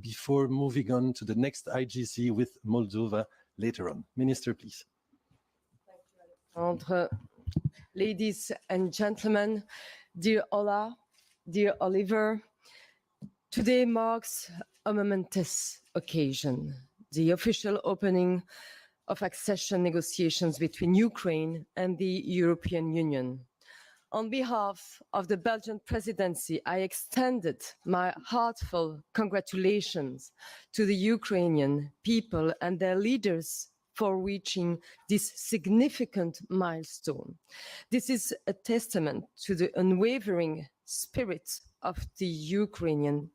before moving on to the next IGC with Moldova later on. Minister, please. Thank you, Alexandre. Ladies and gentlemen, dear Ola, dear Oliver, today marks a momentous occasion, the official opening of accession negotiations between Ukraine and the European Union. On behalf of the Belgian presidency, I extended my heartfelt congratulations to the Ukrainian people and their leaders for reaching this significant milestone. This is a testament to the unwavering spirit of the Ukrainian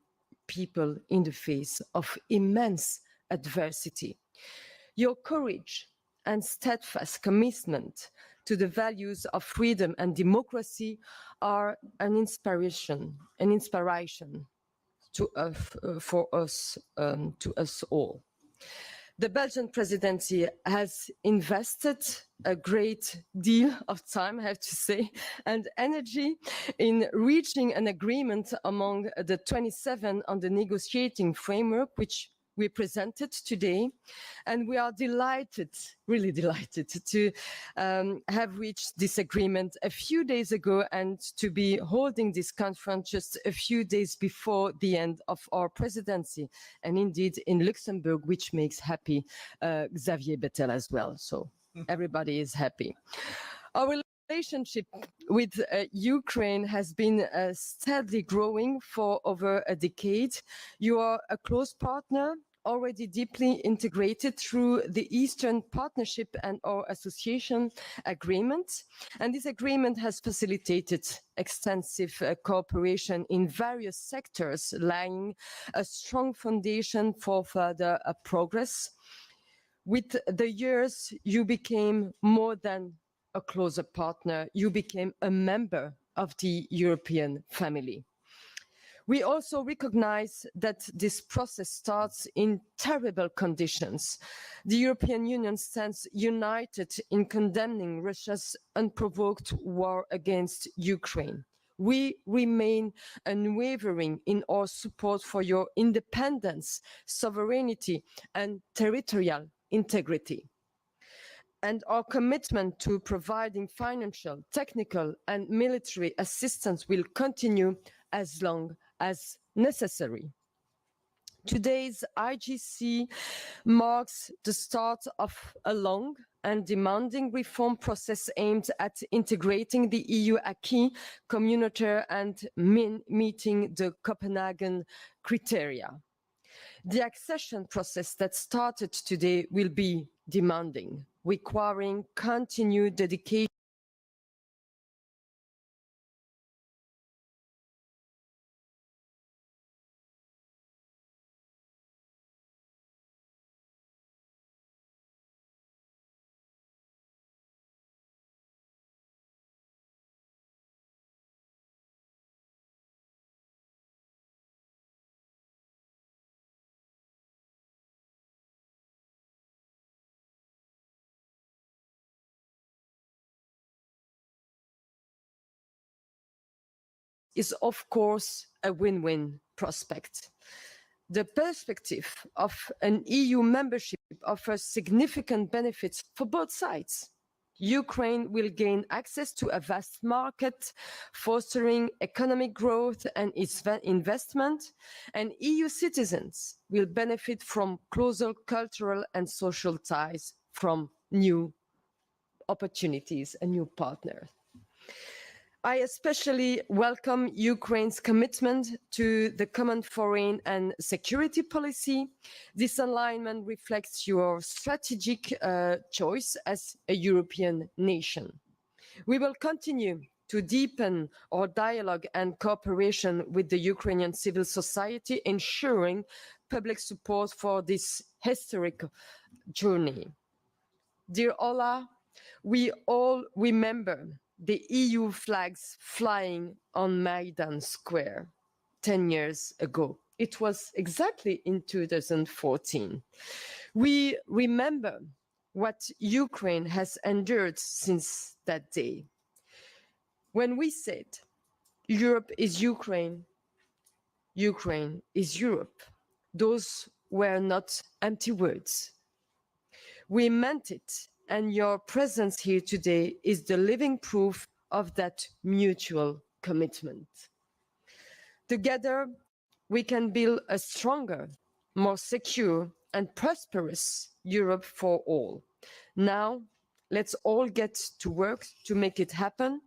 people in the face of immense adversity. Your courage and steadfast commitment to the values of freedom and democracy are an inspiration to us all. The Belgian presidency has invested a great deal of time, I have to say, and energy in reaching an agreement among the 27 on the negotiating framework, which we presented today, and we are delighted, really delighted, to have reached this agreement a few days ago and to be holding this conference just a few days before the end of our presidency, and indeed in Luxembourg, which makes happy Xavier Bettel as well. So everybody is happy. Our relationship with Ukraine has been steadily growing for over a decade. You are a close partner, already deeply integrated through the Eastern Partnership and our association agreement. And this agreement has facilitated extensive cooperation in various sectors, laying a strong foundation for further progress. With the years, you became more than a closer partner, you became a member of the European family. We also recognize that this process starts in terrible conditions. The European Union stands united in condemning Russia's unprovoked war against Ukraine. We remain unwavering in our support for your independence, sovereignty, and territorial integrity. And our commitment to providing financial, technical, and military assistance will continue as long as necessary. Today's IGC marks the start of a long and demanding reform process aimed at integrating the EU acquis communautaire and meeting the Copenhagen criteria. The accession process that started today will be demanding, requiring continued dedication is, of course, a win-win prospect. The perspective of an EU membership offers significant benefits for both sides. Ukraine will gain access to a vast market, fostering economic growth and investment, and EU citizens will benefit from closer cultural and social ties from new opportunities and new partners. I especially welcome Ukraine's commitment to the common foreign and security policy. This alignment reflects your strategic choice as a European nation. We will continue to deepen our dialogue and cooperation with the Ukrainian civil society, ensuring public support for this historic journey. Dear Ola, we all remember the EU flags flying on Maidan Square 10 years ago. It was exactly in 2014. We remember what Ukraine has endured since that day. When we said, Europe is Ukraine, Ukraine is Europe, those were not empty words. We meant it, and your presence here today is the living proof of that mutual commitment. Together, we can build a stronger, more secure and prosperous Europe for all. Now, let's all get to work to make it happen.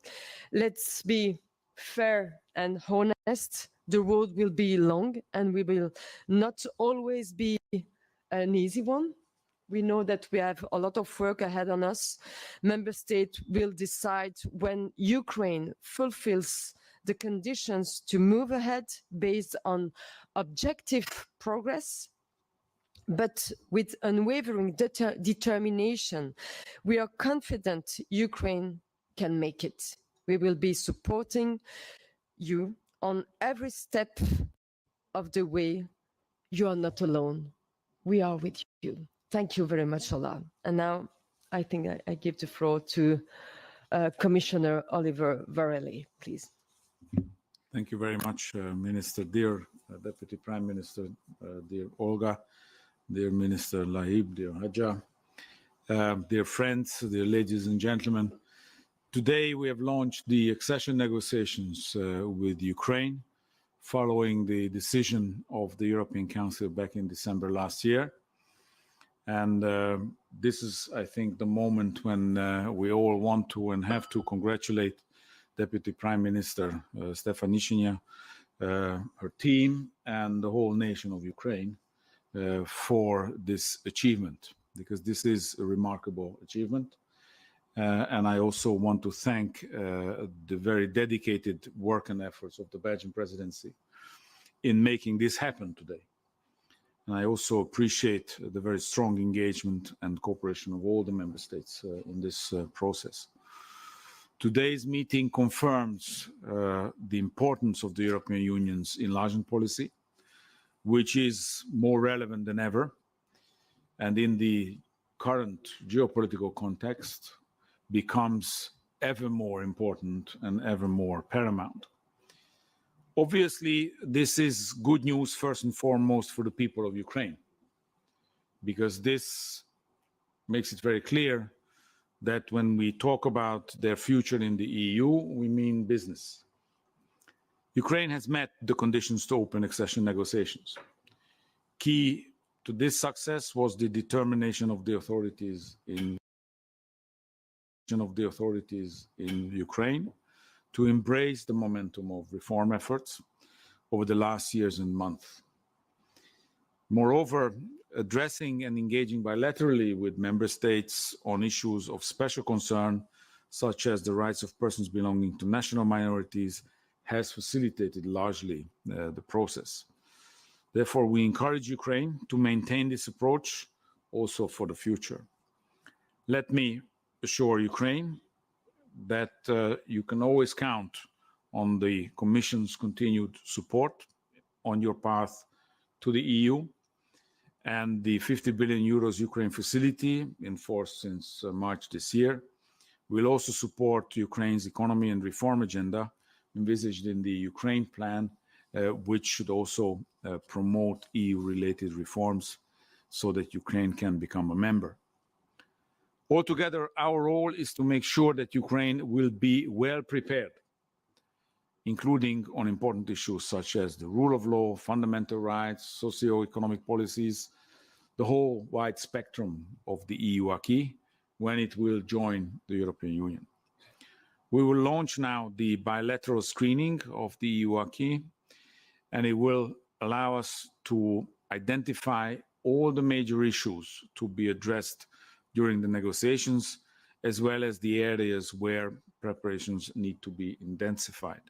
Let's be fair and honest. The road will be long and we will not always be an easy one. We know that we have a lot of work ahead on us. Member States will decide when Ukraine fulfills the conditions to move ahead based on objective progress, but with unwavering determination. We are confident Ukraine can make it. We will be supporting you on every step of the way. You are not alone. We are with you. Thank you very much, Olga. And now I think I give the floor to Commissioner Oliver Varhelyi, please. Thank you very much, Minister. Dear Deputy Prime Minister, dear Olga, dear Minister LAHBIB, dear Hadja, dear friends, dear ladies and gentlemen. Today we have launched the accession negotiations with Ukraine following the decision of the European Council back in December last year. And this is, I think, the moment when we all want to and have to congratulate Deputy Prime Minister STEFANISHYNA, her team, and the whole nation of Ukraine for this achievement, because this is a remarkable achievement. And I also want to thank the very dedicated work and efforts of the Belgian presidency in making this happen today. And I also appreciate the very strong engagement and cooperation of all the member states in this process. Today's meeting confirms the importance of the European Union's enlargement policy, which is more relevant than ever, and in the current geopolitical context becomes ever more important and ever more paramount. Obviously, this is good news first and foremost for the people of Ukraine, because this makes it very clear that when we talk about their future in the EU, we mean business. Ukraine has met the conditions to open accession negotiations. Key to this success was the determination of the authorities in Ukraine to embrace the momentum of reform efforts over the last years and months. Moreover, addressing and engaging bilaterally with member states on issues of special concern, such as the rights of persons belonging to national minorities, has facilitated largely the process. Therefore, we encourage Ukraine to maintain this approach also for the future. Let me assure Ukraine that you can always count on the Commission's continued support on your path to the EU, and the 50 billion euros Ukraine facility, in force since March this year, will also support Ukraine's economy and reform agenda envisaged in the Ukraine plan, which should also promote EU-related reforms so that Ukraine can become a member. Altogether, our role is to make sure that Ukraine will be well prepared, including on important issues such as the rule of law, fundamental rights, socio-economic policies, the whole wide spectrum of the EU acquis when it will join the European Union. We will launch now the bilateral screening of the EU acquis, and it will allow us to identify all the major issues to be addressed during the negotiations, as well as the areas where preparations need to be intensified.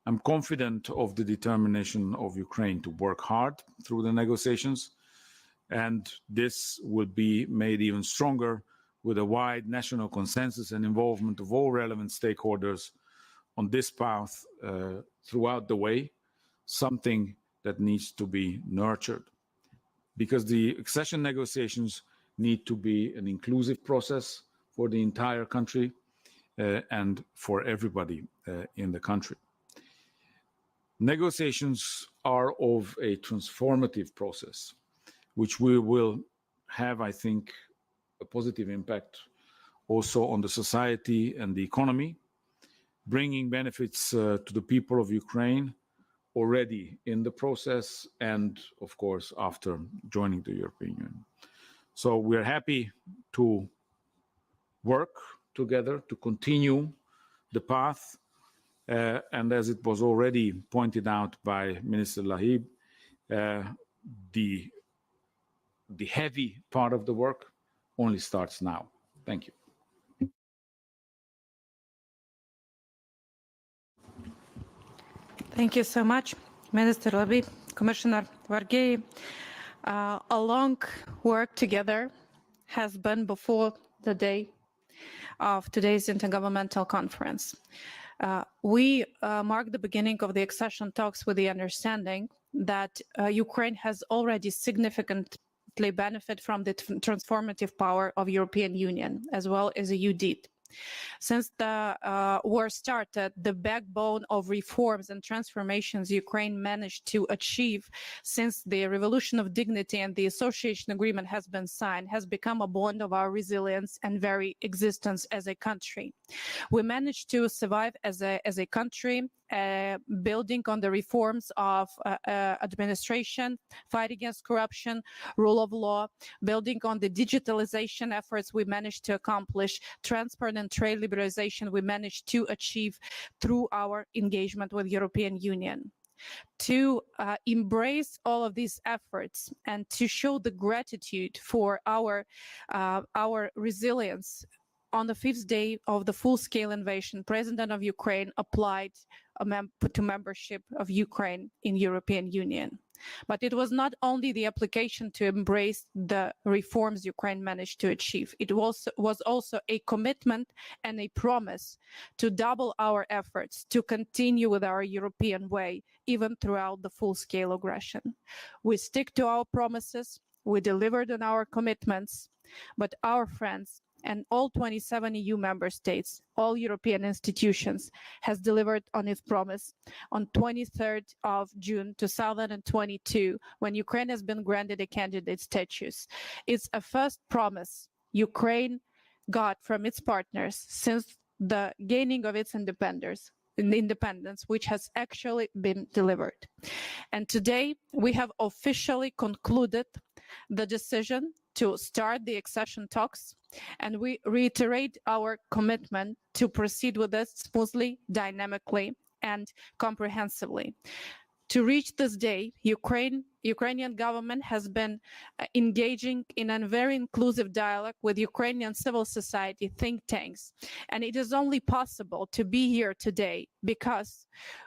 I'm confident of the determination of Ukraine to work hard through the negotiations, and this will be made even stronger with a wide national consensus and involvement of all relevant stakeholders on this path throughout the way, something that needs to be nurtured. Because the accession negotiations need to be an inclusive process for the entire country and for everybody in the country. Negotiations are of a transformative process, which we will have, I think, a positive impact also on the society and the economy, bringing benefits to the people of Ukraine already in the process and, of course, after joining the European Union. So we're happy to work together to continue the path. And as it was already pointed out by Minister LAHBIB, the heavy part of the work only starts now. Thank you. Thank you so much, Minister LAHBIB, Commissioner VÁRHELYI. A long work together has been before the day of today's Intergovernmental Conference. We mark the beginning of the accession talks with the understanding that Ukraine has already significantly benefited from the transformative power of European Union, as well as the EU did. Since the war started, the backbone of reforms and transformations Ukraine managed to achieve since the Revolution of Dignity and the Association Agreement has been signed has become a bond of our resilience and very existence as a country. We managed to survive as a country, building on the reforms of administration, fight against corruption, rule of law, building on the digitalization efforts we managed to accomplish, transport and trade liberalization we managed to achieve through our engagement with the European Union. To embrace all of these efforts and to show the gratitude for our resilience, on the 5th day of the full-scale invasion, President of Ukraine applied to membership of Ukraine in European Union. But it was not only the application to embrace the reforms Ukraine managed to achieve. It was also a commitment and a promise to double our efforts to continue with our European way, even throughout the full-scale aggression. We stick to our promises, we delivered on our commitments, but our friends and all 27 EU member states, all European institutions, has delivered on its promise on 23rd of June 2022, when Ukraine has been granted a candidate status. It's a first promise Ukraine got from its partners since the gaining of its independence, which has actually been delivered. And today we have officially concluded the decision to start the accession talks, and we reiterate our commitment to proceed with this smoothly, dynamically, and comprehensively. To reach this day, Ukrainian government has been engaging in a very inclusive dialogue with Ukrainian civil society think tanks. And it is only possible to be here today because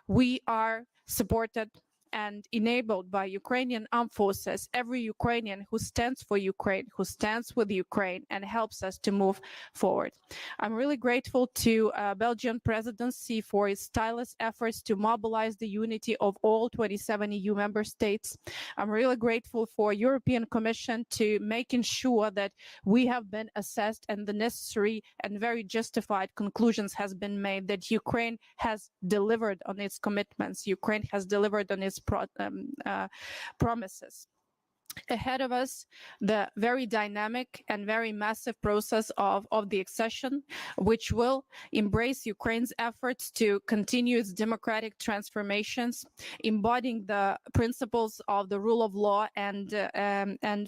we are supported and enabled by Ukrainian armed forces, every Ukrainian who stands for Ukraine, who stands with Ukraine and helps us to move forward. I'm really grateful to Belgian presidency for its tireless efforts to mobilize the unity of all 27 EU member states. I'm really grateful for European Commission to making sure that we have been assessed and the necessary and very justified conclusions has been made that Ukraine has delivered on its commitments. Ukraine has delivered on its promises. Ahead of us, the very dynamic and very massive process of the accession, which will embrace Ukraine's efforts to continue its democratic transformations, embodying the principles of the rule of law and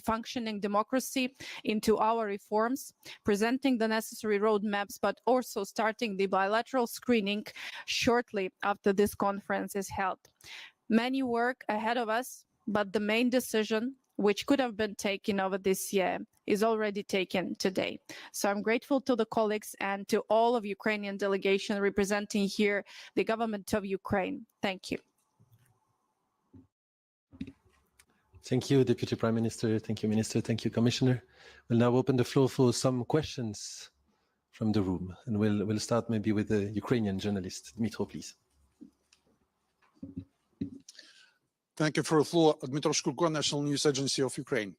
functioning democracy into our reforms, presenting the necessary roadmaps, but also starting the bilateral screening shortly after this conference is held. Many work ahead of us, but the main decision, which could have been taken over this year, is already taken today. So I'm grateful to the colleagues and to all of Ukrainian delegation representing here the government of Ukraine. Thank you. Thank you, Deputy Prime Minister. Thank you, Minister. Thank you, Commissioner. We'll now open the floor for some questions from the room. And we'll start maybe with the Ukrainian journalist. Dmitro, please. Thank you for the floor. Dmitro Shkurko, National News Agency of Ukraine.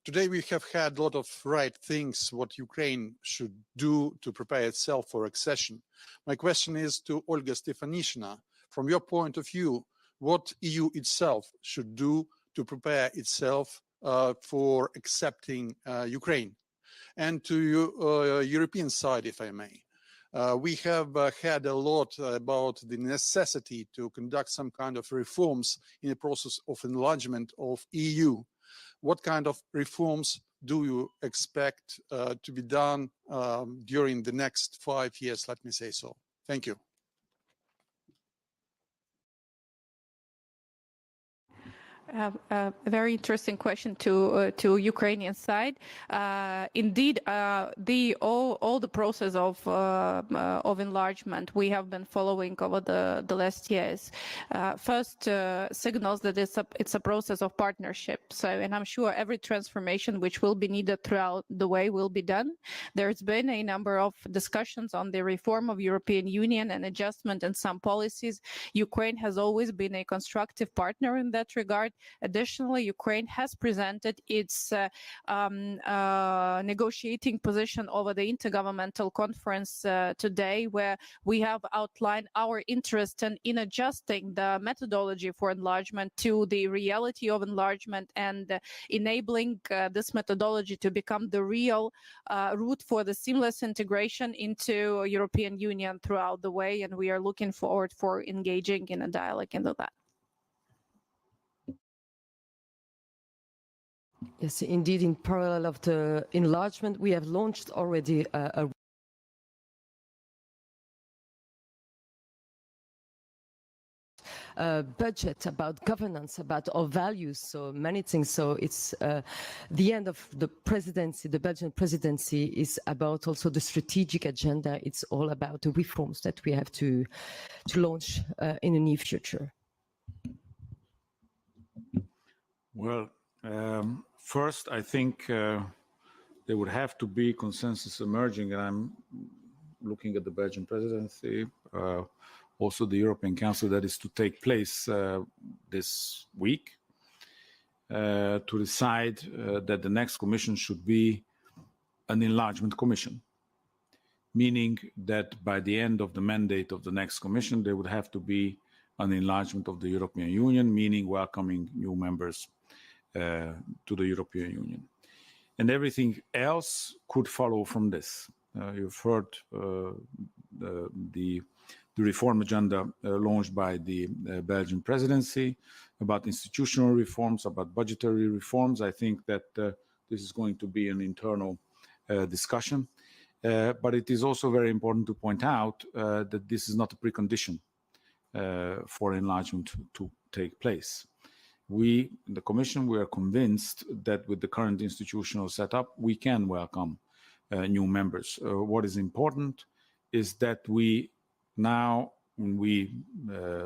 Today we have had a lot of right things what Ukraine should do to prepare itself for accession. My question is to Olga Stefanishina. From your point of view, what EU itself should do to prepare itself for accepting Ukraine. And to European side, if I may, we have had a lot about the necessity to conduct some kind of reforms in the process of enlargement of EU. What kind of reforms do you expect to be done during the next 5 years, let me say so? Thank you. A very interesting question to Ukrainian side. Indeed, all the process of enlargement we have been following over the last years. First signals that it's a process of partnership. So, and I'm sure every transformation which will be needed throughout the way will be done. There's been a number of discussions on the reform of European Union and adjustment in some policies. Ukraine has always been a constructive partner in that regard. Additionally, Ukraine has presented its negotiating position over the Intergovernmental Conference today, where we have outlined our interest in adjusting the methodology for enlargement to the reality of enlargement and enabling this methodology to become the real route for the seamless integration into European Union throughout the way. And we are looking forward for engaging in a dialogue into that. Yes, indeed, in parallel of the enlargement, we have launched already a budget about governance, about our values, so many things. So it's the end of the presidency, the Belgian presidency is about also the strategic agenda. It's all about the reforms that we have to launch in the near future. Well, first, I think there would have to be consensus emerging, and I'm looking at the Belgian presidency, also the European Council that is to take place this week, to decide that the next Commission should be an enlargement Commission, meaning that by the end of the mandate of the next Commission, there would have to be an enlargement of the European Union, meaning welcoming new members to the European Union. And everything else could follow from this. You've heard the reform agenda launched by the Belgian presidency about institutional reforms, about budgetary reforms. I think that this is going to be an internal discussion. But it is also very important to point out that this is not a precondition for enlargement to take place. We, the Commission, we are convinced that with the current institutional setup, we can welcome new members. What is important is that we now, when we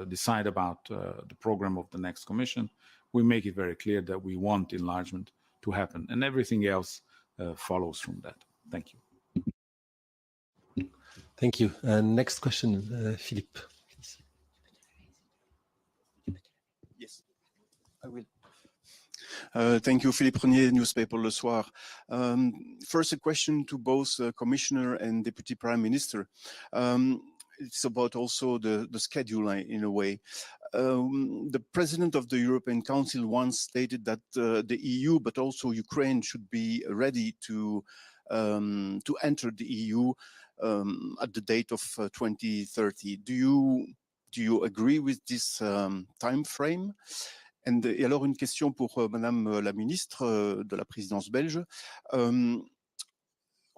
decide about the program of the next Commission, we make it very clear that we want enlargement to happen, and everything else follows from that. Thank you. Thank you. Next question, Philippe. Yes, I will. Thank you, Philippe Renier, newspaper Le Soir. First, a question to both Commissioner and Deputy Prime Minister. It's about also the schedule in a way. The President of the European Council once stated that the EU, but also Ukraine, should be ready to enter the EU at the date of 2030. Do you agree with this time frame? Et alors une question pour Madame la Ministre de la présidence belge.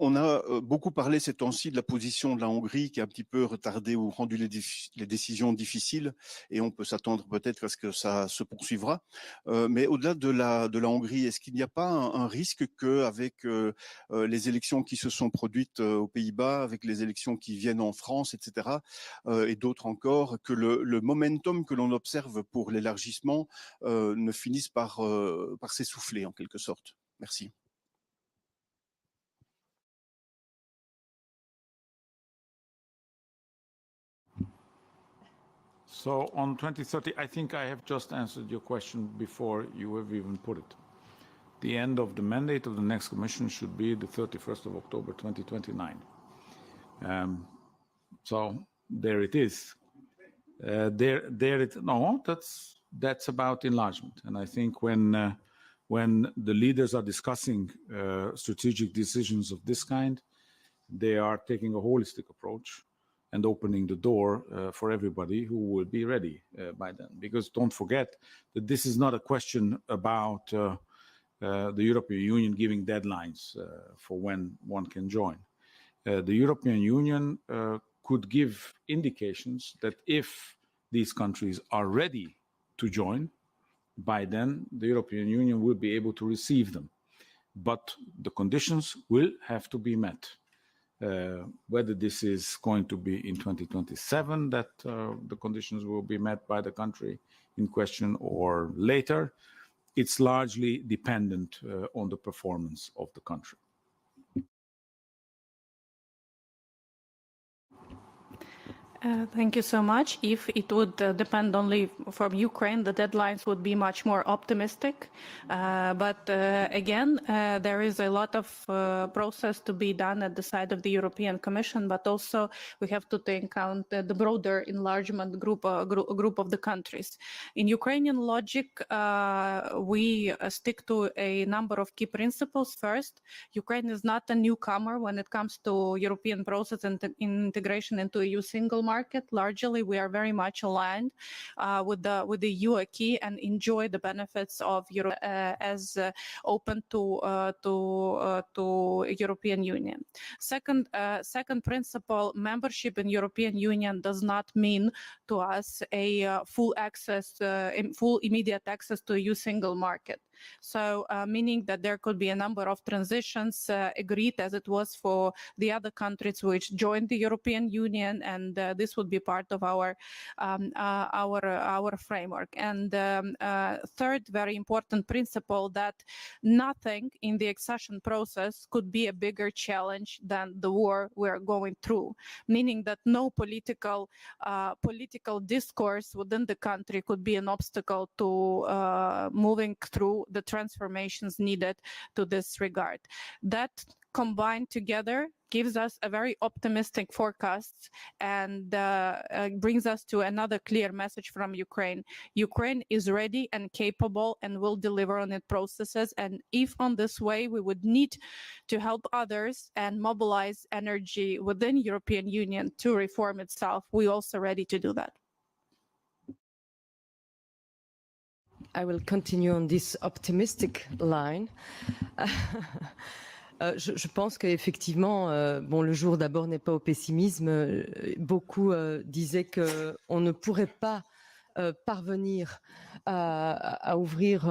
On a beaucoup parlé ces temps-ci de la position de la Hongrie qui a un petit peu retardé ou rendu les décisions difficiles, et on peut s'attendre peut-être à ce que ça se poursuivra. Mais au-delà de la Hongrie, est-ce qu'il n'y a pas un risque qu'avec les élections qui se sont produites aux Pays-Bas, avec les élections qui viennent en France, etc., et d'autres encore, que le momentum que l'on observe pour l'élargissement ne finisse par s'essouffler en quelque sorte? Merci. So on 2030, I think I have just answered your question before you have even put it. The end of the mandate of the next Commission should be the 31st of October 2029. So there it is. That's about enlargement. And I think when the leaders are discussing strategic decisions of this kind, they are taking a holistic approach and opening the door for everybody who will be ready by then. Because don't forget that this is not a question about the European Union giving deadlines for when one can join. The European Union could give indications that if these countries are ready to join, by then the European Union will be able to receive them. But the conditions will have to be met. Whether this is going to be in 2027 that the conditions will be met by the country in question or later, it's largely dependent on the performance of the country. Thank you so much. If it would depend only from Ukraine, the deadlines would be much more optimistic. But again, there is a lot of process to be done at the side of the European Commission, but also we have to take account the broader enlargement group of the countries. In Ukrainian logic, we stick to a number of key principles. First, Ukraine is not a newcomer when it comes to European process and integration into EU single market. Largely, we are very much aligned with the EU acquis and enjoy the benefits of Europe as open to European Union. Second principle: membership in European Union does not mean to us a full immediate access to EU single market. So meaning that there could be a number of transitions agreed as it was for the other countries which joined the European Union, and this would be part of our framework. And third very important principle, that nothing in the accession process could be a bigger challenge than the war we're going through, meaning that no political discourse within the country could be an obstacle to moving through the transformations needed to this regard. That combined together gives us a very optimistic forecast and brings us to another clear message from Ukraine. Ukraine is ready and capable and will deliver on its processes. And if on this way we would need to help others and mobilize energy within European Union to reform itself, we're also ready to do that. I will continue on this optimistic line. Je pense qu'effectivement, bon, le jour d'abord n'est pas au pessimisme. Beaucoup disaient qu'on ne pourrait pas parvenir à ouvrir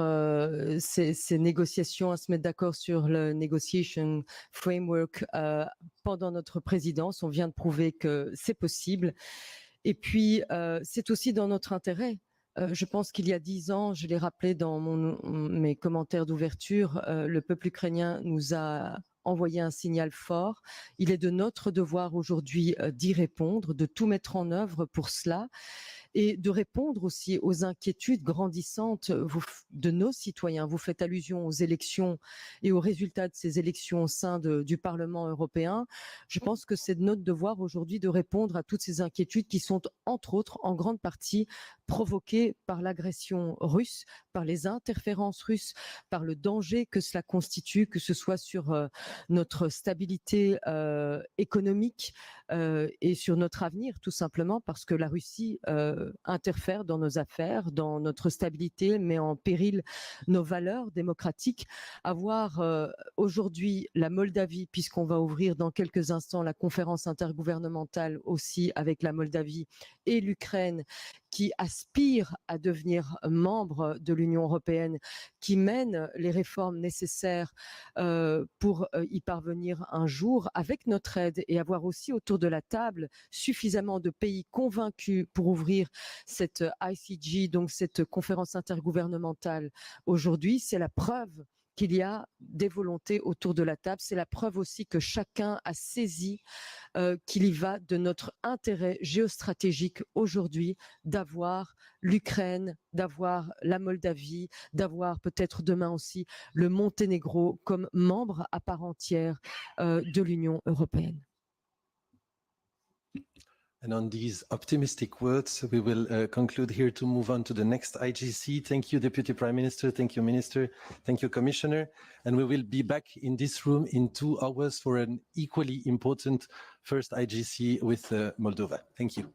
ces négociations, à se mettre d'accord sur le negotiation framework pendant notre présidence. On vient de prouver que c'est possible. Et puis, c'est aussi dans notre intérêt. Je pense qu'il y a 10 ans, je l'ai rappelé dans mes commentaires d'ouverture, le peuple ukrainien nous a envoyé un signal fort. Il est de notre devoir aujourd'hui d'y répondre, de tout mettre en œuvre pour cela et de répondre aussi aux inquiétudes grandissantes de nos citoyens. Vous faites allusion aux élections et aux résultats de ces élections au sein du Parlement européen. Je pense que c'est de notre devoir aujourd'hui de répondre à toutes ces inquiétudes qui sont, entre autres, en grande partie provoquées par l'agression russe, par les interférences russes, par le danger que cela constitue, que ce soit sur notre stabilité économique et sur notre avenir, tout simplement parce que la Russie interfère dans nos affaires, dans notre stabilité, met en péril nos valeurs démocratiques. Avoir aujourd'hui la Moldavie, puisqu'on va ouvrir dans quelques instants la conférence intergouvernementale aussi avec la Moldavie et l'Ukraine, qui aspire à devenir membre de l'Union européenne, qui mène les réformes nécessaires pour y parvenir un jour avec notre aide et avoir aussi autour de la table suffisamment de pays convaincus pour ouvrir cette ICG, donc cette conférence intergouvernementale aujourd'hui, c'est la preuve qu'il y a des volontés autour de la table. C'est la preuve aussi que chacun a saisi qu'il y va de notre intérêt géostratégique aujourd'hui d'avoir l'Ukraine, d'avoir la Moldavie, d'avoir peut-être demain aussi le Monténégro comme membre à part entière de l'Union européenne. And on these optimistic words, we will conclude here to move on to the next IGC. Thank you, Deputy Prime Minister. Thank you, Minister. Thank you, Commissioner. And we will be back in this room in 2 hours for an equally important first IGC with Moldova. Thank you.